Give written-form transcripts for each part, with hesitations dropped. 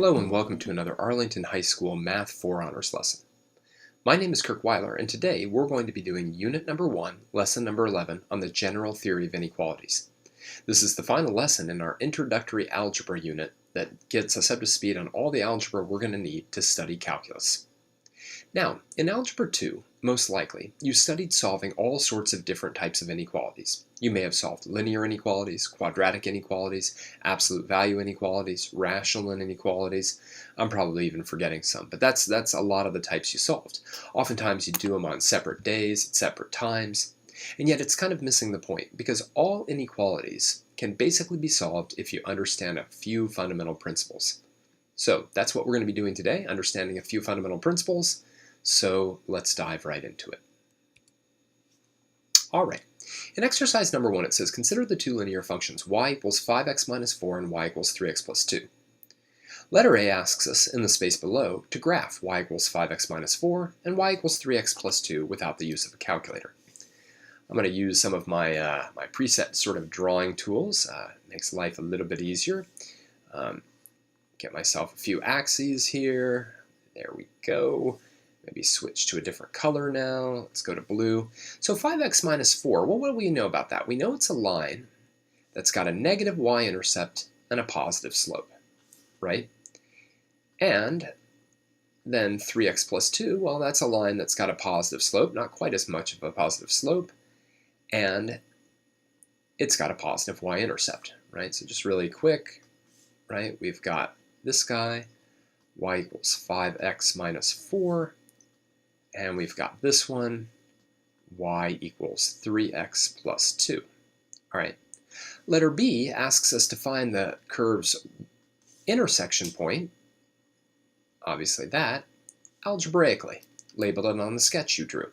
Hello and welcome to another Arlington High School Math 4 Honors lesson. My name is Kirk Weiler, and today we're going to be doing Unit number 1, Lesson number 11 on the General Theory of Inequalities. This is the final lesson in our Introductory Algebra unit that gets us up to speed on all the algebra we're going to need to study calculus. Now, in Algebra 2, most likely, you studied solving all sorts of different types of inequalities. You may have solved linear inequalities, quadratic inequalities, absolute value inequalities, rational inequalities. I'm probably even forgetting some, but that's a lot of the types you solved. Oftentimes you do them on separate days, at separate times, and yet it's kind of missing the point because all inequalities can basically be solved if you understand a few fundamental principles. So that's what we're going to be doing today, understanding a few fundamental principles. So let's dive right into it. All right. In exercise number 1, it says, consider the two linear functions y equals 5x minus 4 and y equals 3x plus 2. Letter A asks us, in the space below, to graph y equals 5x minus 4 and y equals 3x plus 2 without the use of a calculator. I'm going to use some of my, my preset sort of drawing tools. Makes life a little bit easier. Get myself a few axes here. There we go. Maybe switch to a different color now. Let's go to blue. So 5x minus 4, well, what do we know about that? We know it's a line that's got a negative y-intercept and a positive slope, right? And then 3x plus 2, well, that's a line that's got a positive slope, not quite as much of a positive slope, and it's got a positive y-intercept, right? So just really quick, right, we've got this guy, y equals 5x minus 4, and we've got this one, y equals 3x plus 2. All right. Letter B asks us to find the curve's intersection point, obviously that, algebraically, labeled it on the sketch you drew.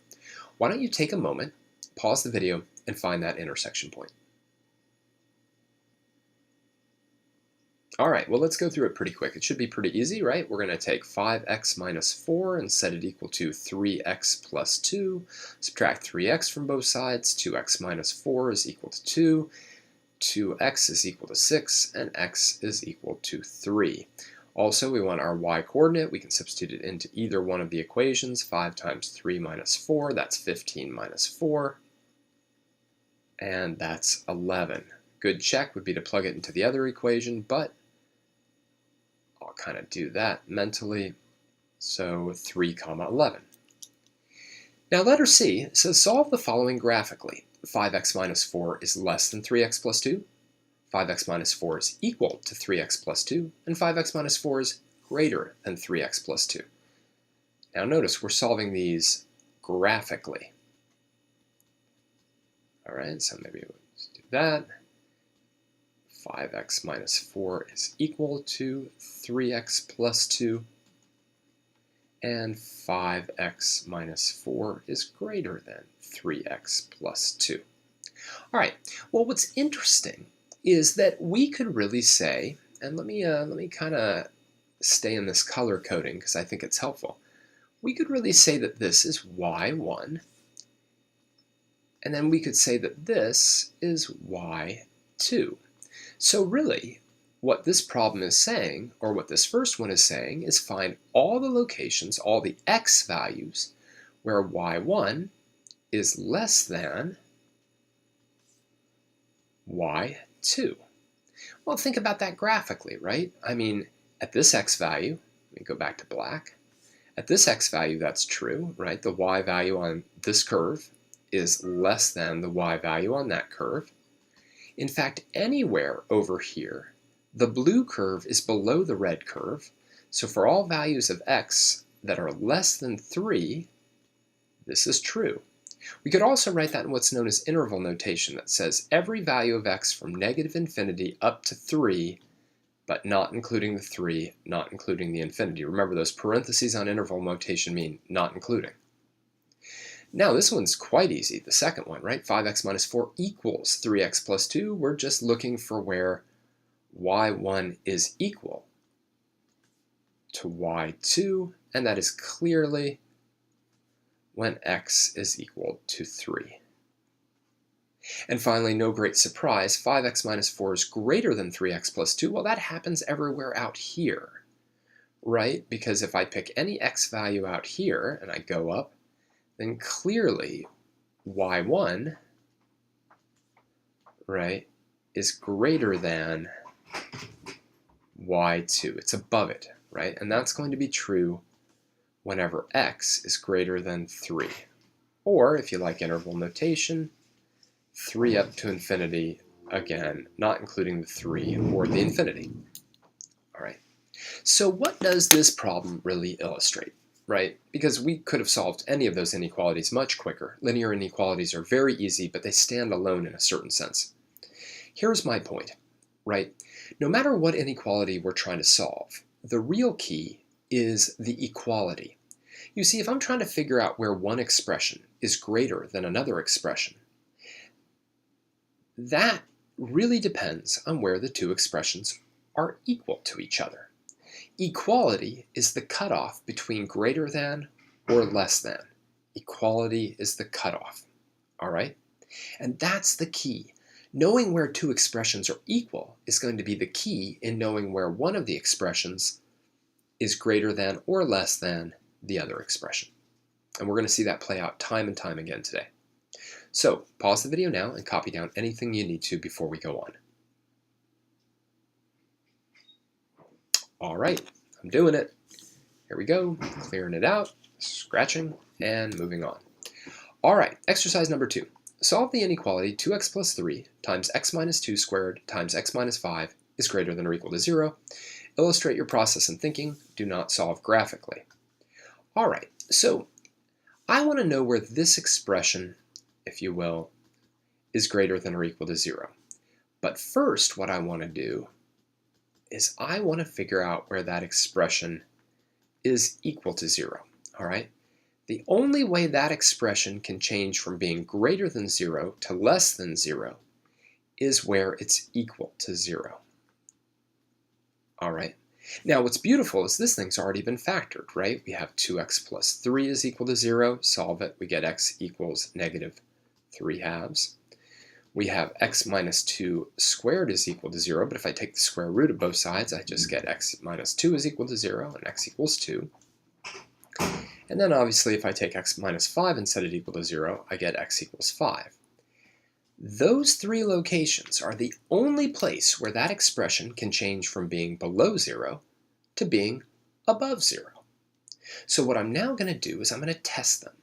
Why don't you take a moment, pause the video, and find that intersection point. All right, well, let's go through it pretty quick. It should be pretty easy, right? We're going to take 5x minus 4 and set it equal to 3x plus 2. Subtract 3x from both sides. 2x minus 4 is equal to 2. 2x is equal to 6, and x is equal to 3. Also, we want our y-coordinate. We can substitute it into either one of the equations. 5 times 3 minus 4, that's 15 minus 4. And that's 11. Good check would be to plug it into the other equation, but I'll kind of do that mentally. So 3 comma 11. Now letter C says solve the following graphically. 5x minus 4 is less than 3x plus 2. 5x minus 4 is equal to 3x plus 2. And 5x minus 4 is greater than 3x plus 2. Now notice we're solving these graphically. All right, so maybe we'll just do that. 5x minus 4 is equal to 3x plus 2, and 5x minus 4 is greater than 3x plus 2. All right, well, what's interesting is that we could really say, and let me kind of stay in this color coding because I think it's helpful. We could really say that this is y1, and then we could say that this is y2. So really, what this problem is saying, or what this first one is saying, is find all the locations, all the x values, where y1 is less than y2. Well, think about that graphically, right? I mean, at this x value, let me go back to black. At this x value, that's true, right? The y value on this curve is less than the y value on that curve. In fact, anywhere over here, the blue curve is below the red curve. So for all values of x that are less than 3, this is true. We could also write that in what's known as interval notation that says every value of x from negative infinity up to 3, but not including the 3, not including the infinity. Remember, those parentheses on interval notation mean not including. Now this one's quite easy, the second one, right? 5x minus 4 equals 3x plus 2. We're just looking for where y1 is equal to y2, and that is clearly when x is equal to 3. And finally, no great surprise, 5x minus 4 is greater than 3x plus 2. Well, that happens everywhere out here. right? Because if I pick any x value out here and I go up, then clearly y1, right, is greater than y2. It's above it, right? And that's going to be true whenever x is greater than 3. Or, if you like interval notation, 3 up to infinity, again, not including the 3 or the infinity. All right. So what does this problem really illustrate, right? Because we could have solved any of those inequalities much quicker. Linear inequalities are very easy, but they stand alone in a certain sense. Here's my point, right? No matter what inequality we're trying to solve, the real key is the equality. You see, if I'm trying to figure out where one expression is greater than another expression, that really depends on where the two expressions are equal to each other. Equality is the cutoff between greater than or less than. Equality is the cutoff, all right? And that's the key. Knowing where two expressions are equal is going to be the key in knowing where one of the expressions is greater than or less than the other expression. And we're going to see that play out time and time again today. So pause the video now and copy down anything you need to before we go on. All right, I'm doing it. Here we go, clearing it out, scratching, and moving on. All right, exercise number 2. Solve the inequality 2x plus 3 times x minus 2 squared times x minus 5 is greater than or equal to 0. Illustrate your process in thinking. Do not solve graphically. All right, so I want to know where this expression, if you will, is greater than or equal to 0. But first, what I want to do is I want to figure out where that expression is equal to 0, all right? The only way that expression can change from being greater than 0 to less than 0 is where it's equal to 0, all right? Now, what's beautiful is this thing's already been factored, right? We have 2x plus 3 is equal to 0. Solve it. We get x equals negative 3 halves. We have x minus 2 squared is equal to 0, but if I take the square root of both sides, I just get x minus 2 is equal to 0, and x equals 2. And then obviously if I take x minus 5 and set it equal to 0, I get x equals 5. Those three locations are the only place where that expression can change from being below 0 to being above 0. So what I'm now going to do is I'm going to test them.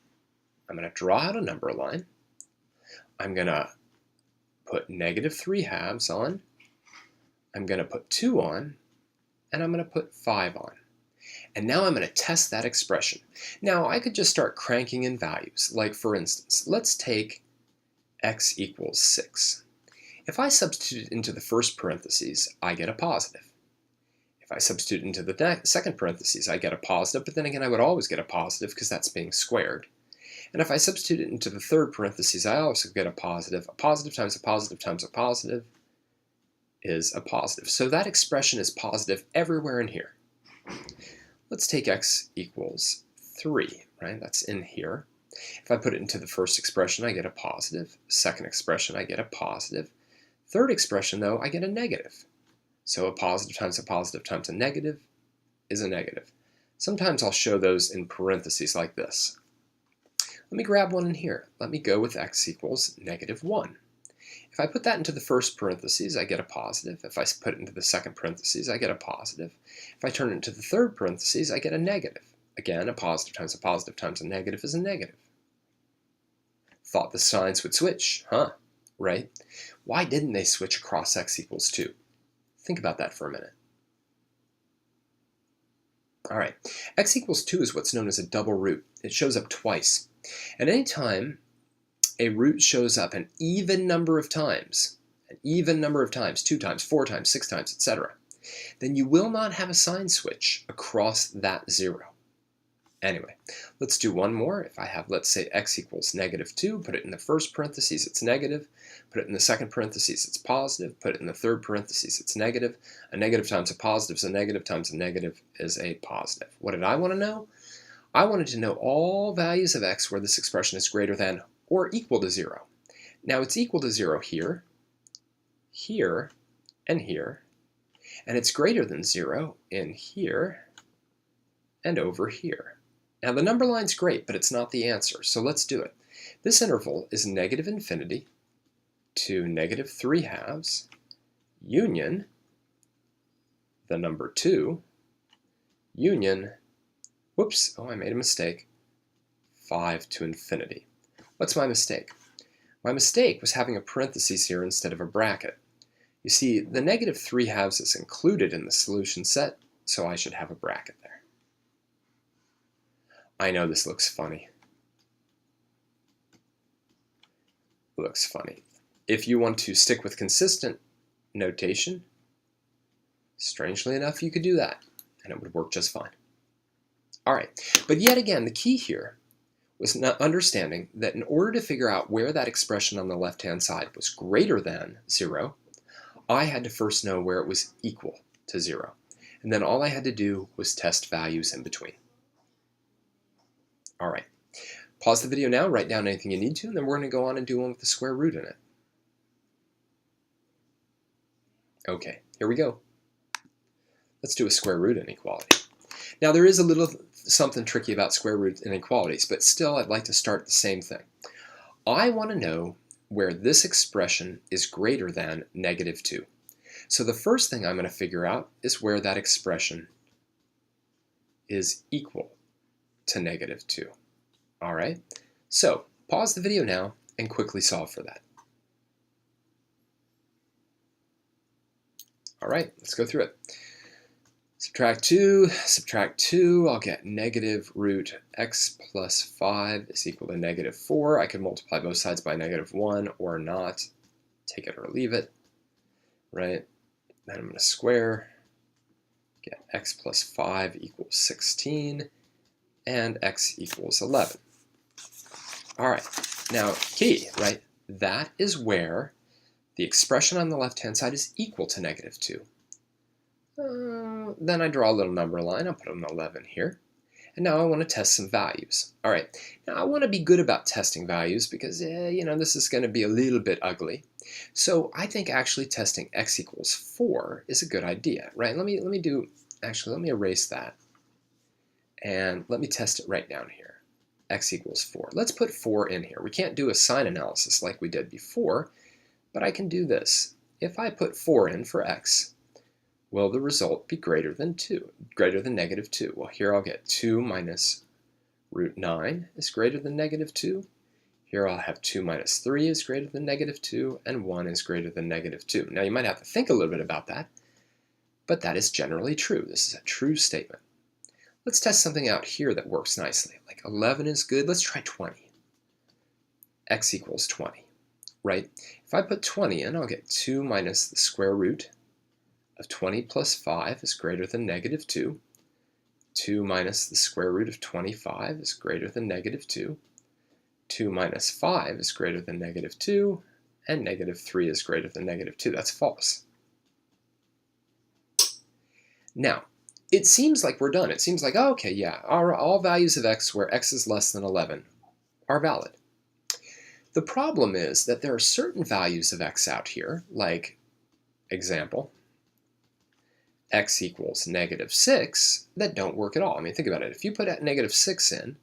I'm going to draw out a number line. I'm going to put negative 3 halves on. I'm going to put 2 on. And I'm going to put 5 on. And now I'm going to test that expression. Now I could just start cranking in values. Like for instance, let's take x equals 6. If I substitute into the first parentheses, I get a positive. If I substitute into the second parentheses, I get a positive, but then again I would always get a positive because that's being squared. And if I substitute it into the third parentheses, I also get a positive. A positive times a positive times a positive is a positive. So that expression is positive everywhere in here. Let's take x equals 3, right? That's in here. If I put it into the first expression, I get a positive. Second expression, I get a positive. Third expression, though, I get a negative. So a positive times a positive times a negative is a negative. Sometimes I'll show those in parentheses like this. Let me grab one in here. Let me go with x equals negative 1. If I put that into the first parentheses, I get a positive. If I put it into the second parentheses, I get a positive. If I turn it into the third parentheses, I get a negative. Again, a positive times a negative is a negative. Thought the signs would switch, huh? Right? Why didn't they switch across x equals 2? Think about that for a minute. All right, x equals 2 is what's known as a double root. It shows up twice. And anytime a root shows up an even number of times, 2 times, 4 times, 6 times, etc., then you will not have a sign switch across that 0. Anyway, let's do one more. If I have, let's say, x equals negative 2, put it in the first parentheses, it's negative. Put it in the second parentheses, it's positive. Put it in the third parentheses, it's negative. A negative times a positive is a negative times a negative is a positive. What did I want to know? I wanted to know all values of x where this expression is greater than or equal to 0. Now it's equal to 0 here, here, and here. And it's greater than 0 in here, and over here. Now the number line's great, but it's not the answer, so let's do it. This interval is negative infinity to negative 3/2 union the number 2 union, whoops, oh I made a mistake, 5 to infinity. What's my mistake? My mistake was having a parenthesis here instead of a bracket. You see, the negative 3/2 is included in the solution set, so I should have a bracket there. I know this looks funny. Looks funny. If you want to stick with consistent notation, strangely enough, you could do that, and it would work just fine. All right, but yet again, the key here was not understanding that in order to figure out where that expression on the left-hand side was greater than 0, I had to first know where it was equal to 0. And then all I had to do was test values in between. All right, pause the video now, write down anything you need to, and then we're going to go on and do one with the square root in it. Okay, here we go. Let's do a square root inequality. Now there is a little something tricky about square root inequalities, but still I'd like to start the same thing. I want to know where this expression is greater than negative 2. So the first thing I'm going to figure out is where that expression is equal to negative 2. All right, so pause the video now and quickly solve for that. All right, let's go through it. Subtract 2, I'll get negative root x plus 5 is equal to negative 4. I can multiply both sides by negative 1 or not, take it or leave it, right? Then I'm going to square, get x plus 5 equals 16, and x equals 11. All right, now key, right? That is where the expression on the left-hand side is equal to negative 2. Then I draw a little number line, I'll put an 11 here. And now I want to test some values. All right, now I want to be good about testing values because, you know, this is going to be a little bit ugly. So I think actually testing x equals 4 is a good idea, right? Let me erase that. And let me test it right down here. X equals 4. Let's put 4 in here. We can't do a sign analysis like we did before, but I can do this. If I put 4 in for x, will the result be greater than negative 2? Well, here I'll get 2 minus root 9 is greater than negative 2. Here I'll have 2 minus 3 is greater than negative 2, and 1 is greater than negative 2. Now you might have to think a little bit about that, but that is generally true. This is a true statement. Let's test something out here that works nicely. Like 11 is good. Let's try 20. X equals 20, right? If I put 20 in, I'll get 2 minus the square root of 20 plus 5 is greater than negative 2. 2 minus the square root of 25 is greater than negative 2. 2 minus 5 is greater than negative 2. And negative 3 is greater than negative 2. That's false. Now, it seems like we're done. It seems like, oh, okay, yeah, all values of x where x is less than 11 are valid. The problem is that there are certain values of x out here, like, example, x equals negative 6, that don't work at all. I mean, think about it. If you put negative 6 in,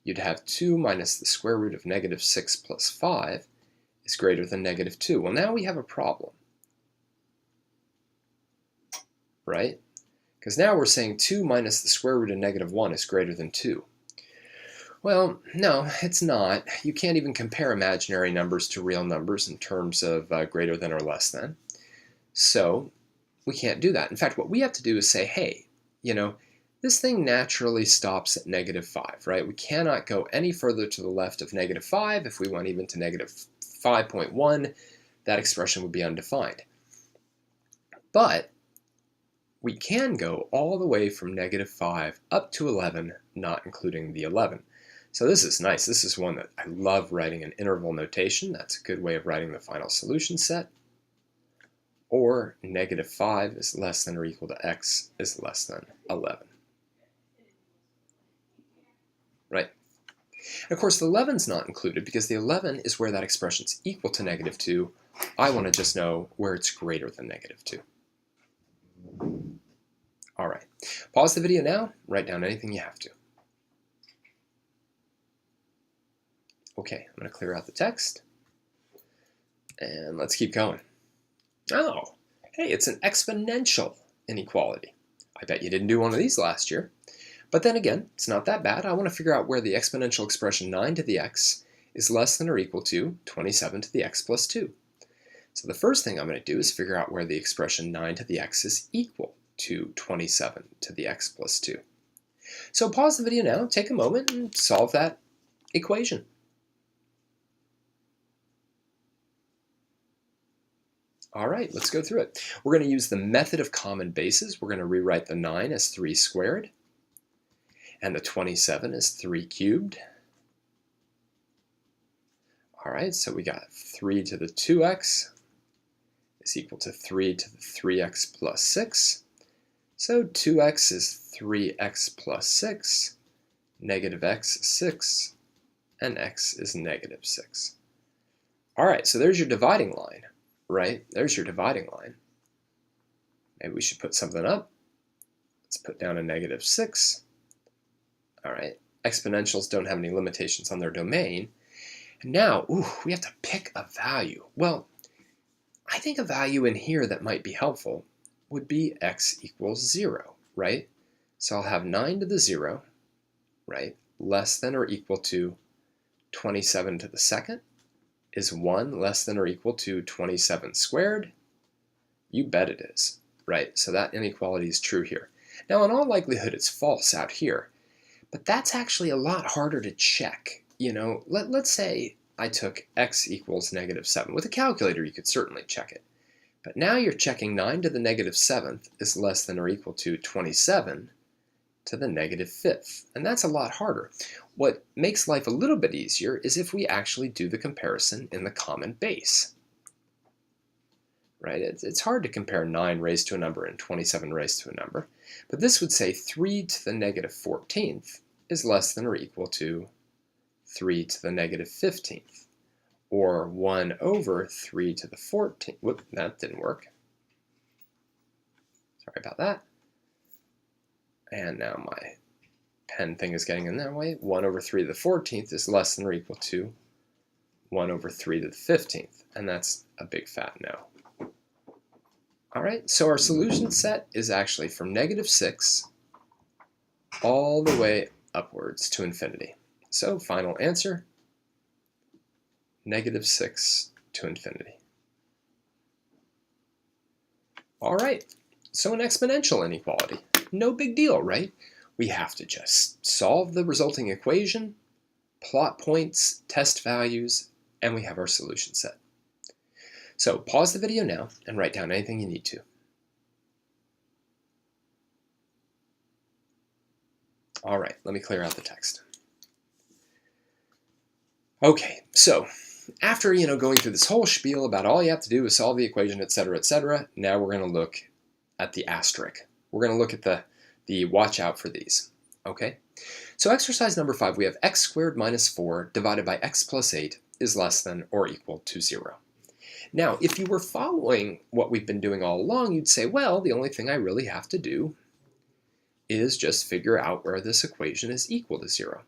you'd have 2 minus the square root of negative 6 plus 5 is greater than negative 2. Well, now we have a problem, right? Because now we're saying 2 minus the square root of negative 1 is greater than 2. Well, no, it's not. You can't even compare imaginary numbers to real numbers in terms of greater than or less than. So we can't do that. In fact, what we have to do is say, hey, you know, this thing naturally stops at negative 5, right? We cannot go any further to the left of negative 5. If we went even to negative 5.1, that expression would be undefined. But we can go all the way from negative 5 up to 11, not including the 11. So this is nice. This is one that I love writing in interval notation. That's a good way of writing the final solution set. Or negative 5 is less than or equal to x is less than 11. Right? And of course, the 11's not included because the 11 is where that expression's equal to negative 2. I want to just know where it's greater than negative 2. All right, pause the video now, write down anything you have to. Okay, I'm going to clear out the text, and let's keep going. Oh, hey, it's an exponential inequality. I bet you didn't do one of these last year. But then again, it's not that bad. I want to figure out where the exponential expression 9 to the x is less than or equal to 27 to the x plus 2. So the first thing I'm going to do is figure out where the expression 9 to the x is equal to 27 to the x plus 2. So pause the video now, take a moment, and solve that equation. All right, let's go through it. We're going to use the method of common bases. We're going to rewrite the 9 as 3 squared, and the 27 as 3 cubed. All right, so we got 3 to the 2x is equal to 3 to the 3x plus 6. So 2x is 3x plus 6, negative x is 6, and x is negative 6. All right, so there's your dividing line, right? There's your dividing line. Maybe we should put something up. Let's put down a negative 6. All right, exponentials don't have any limitations on their domain. And now, we have to pick a value. Well, I think a value in here that might be helpful would be x equals 0, right? So I'll have 9 to the 0, right, less than or equal to 27 to the second. Is 1 less than or equal to 27 squared? You bet it is, right? So that inequality is true here. Now, in all likelihood, it's false out here, but that's actually a lot harder to check. You know, let's say I took x equals negative 7. With a calculator, you could certainly check it. But now you're checking 9 to the negative 7th is less than or equal to 27 to the negative 5th. And that's a lot harder. What makes life a little bit easier is if we actually do the comparison in the common base. Right? It's hard to compare 9 raised to a number and 27 raised to a number. But this would say 3 to the negative 14th is less than or equal to 3 to the negative 15th, or 1 over 3 to the 14th. Whoop, that didn't work. Sorry about that. And now my pen thing is getting in that way. 1 over 3 to the 14th is less than or equal to 1 over 3 to the 15th, and that's a big fat no. All right, so our solution set is actually from negative 6 all the way upwards to infinity. So final answer, negative 6 to infinity. All right, so an exponential inequality. No big deal, right? We have to just solve the resulting equation, plot points, test values, and we have our solution set. So pause the video now and write down anything you need to. All right, let me clear out the text. Okay, so after going through this whole spiel about all you have to do is solve the equation, etc., now we're going to look at the asterisk. We're going to look at the watch out for these. Okay, so exercise number 5, we have x squared minus 4 divided by x plus 8 is less than or equal to 0. Now, if you were following what we've been doing all along, you'd say, well, the only thing I really have to do is just figure out where this equation is equal to 0.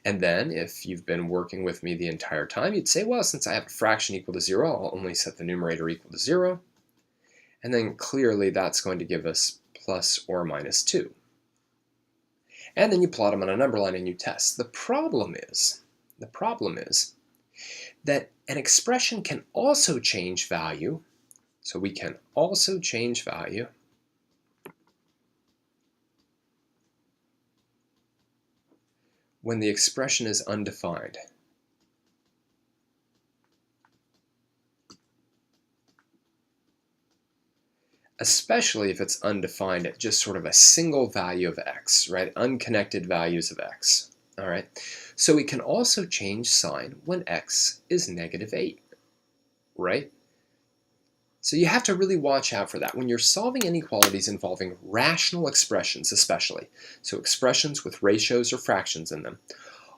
And then if you've been working with me the entire time, you'd say, well, since I have a fraction equal to 0, I'll only set the numerator equal to 0. And then clearly that's going to give us plus or minus 2. And then you plot them on a number line and you test. The problem is that an expression can also change value. So we can also change value when the expression is undefined. Especially if it's undefined at just sort of a single value of x, right? Unconnected values of x, all right? So we can also change sign when x is negative 8, right? So you have to really watch out for that. When you're solving inequalities involving rational expressions especially, so expressions with ratios or fractions in them,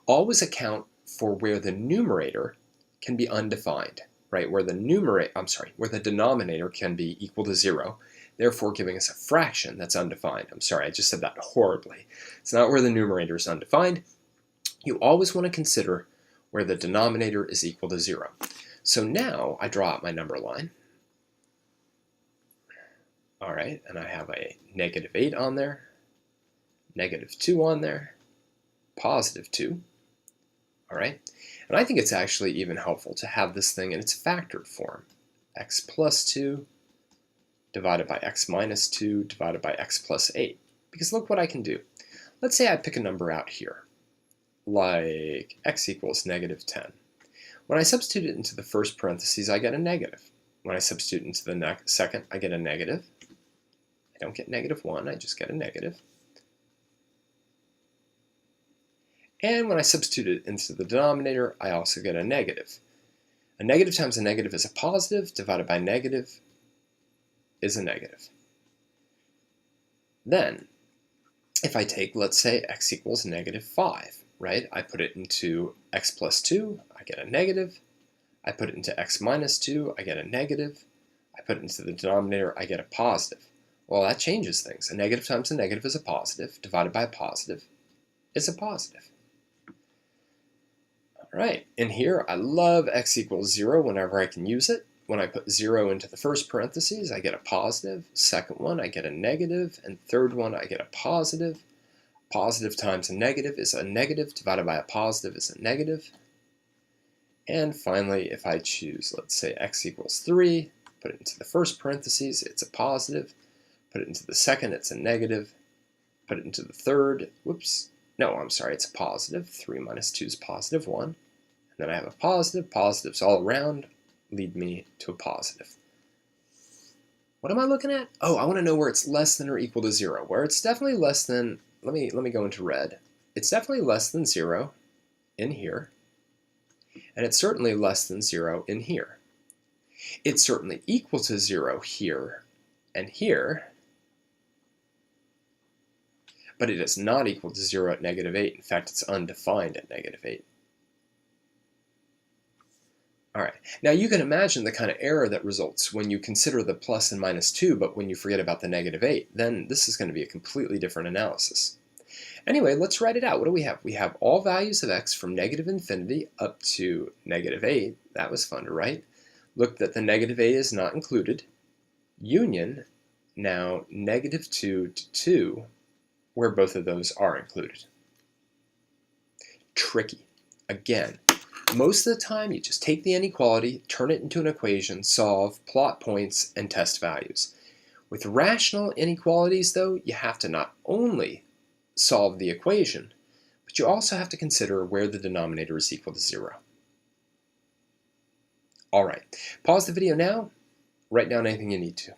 always account for where the numerator can be undefined, right? Where the denominator can be equal to 0, therefore giving us a fraction that's undefined. I'm sorry, I just said that horribly. It's not where the numerator is undefined. You always want to consider where the denominator is equal to 0. So now I draw out my number line. All right, and I have a -8 on there, -2 on there, +2. All right, and I think it's actually even helpful to have this thing in its factored form. X plus 2 divided by x minus 2 divided by x plus 8. Because look what I can do. Let's say I pick a number out here, like x equals -10. When I substitute it into the first parentheses, I get a negative. When I substitute it into the second, I get a negative. I don't get -1, I just get a negative. And when I substitute it into the denominator, I also get a negative. A negative times a negative is a positive, divided by negative is a negative. Then, if I take, let's say, x equals -5, right? I put it into x plus 2, I get a negative. I put it into x minus 2, I get a negative. I put it into the denominator, I get a positive. Well, that changes things. A negative times a negative is a positive, divided by a positive is a positive. All right, and here I love x equals 0 whenever I can use it. When I put 0 into the first parentheses, I get a positive. Second one, I get a negative. And third one, I get a positive. Positive times a negative is a negative, divided by a positive is a negative. And finally, if I choose, let's say, x equals 3, put it into the first parentheses, it's a positive. Put it into the second, it's a negative. Put it into the third, whoops. No, I'm sorry, it's a positive. 3 minus 2 is +1. And then I have a positive. Positives all around lead me to a positive. What am I looking at? Oh, I want to know where it's less than or equal to 0. Where it's definitely less than, let me go into red. It's definitely less than 0 in here. And it's certainly less than 0 in here. It's certainly equal to 0 here and here. But it is not equal to 0 at -8. In fact, it's undefined at -8. All right, now you can imagine the kind of error that results when you consider the plus and -2, but when you forget about the -8, then this is going to be a completely different analysis. Anyway, let's write it out. What do we have? We have all values of x from -∞ up to -8. That was fun to write. Look that the -8 is not included. Union, now -2 to 2, where both of those are included. Tricky. Again, most of the time you just take the inequality, turn it into an equation, solve, plot points, and test values. With rational inequalities, though, you have to not only solve the equation, but you also have to consider where the denominator is equal to 0. All right, pause the video now, write down anything you need to.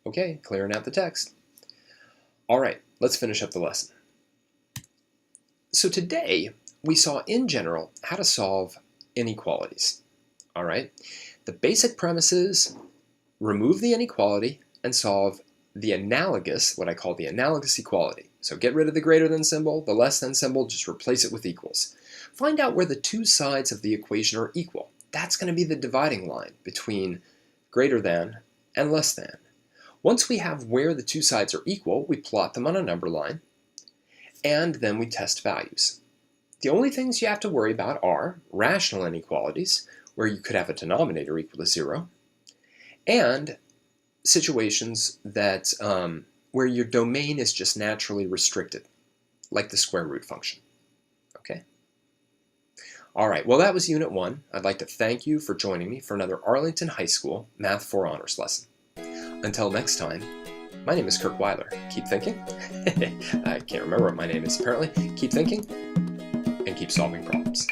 Okay, clearing out the text. All right, let's finish up the lesson. So today, we saw in general how to solve inequalities. All right, the basic premise is remove the inequality and solve the analogous, what I call the analogous equality. So get rid of the greater than symbol, the less than symbol, just replace it with equals. Find out where the two sides of the equation are equal. That's going to be the dividing line between greater than and less than. Once we have where the two sides are equal, we plot them on a number line, and then we test values. The only things you have to worry about are rational inequalities, where you could have a denominator equal to 0, and situations that where your domain is just naturally restricted, like the square root function. Okay? All right, well, that was Unit 1. I'd like to thank you for joining me for another Arlington High School Math 4 Honors lesson. Until next time, my name is Kirk Weiler. Keep thinking. I can't remember what my name is apparently. Keep thinking and keep solving problems.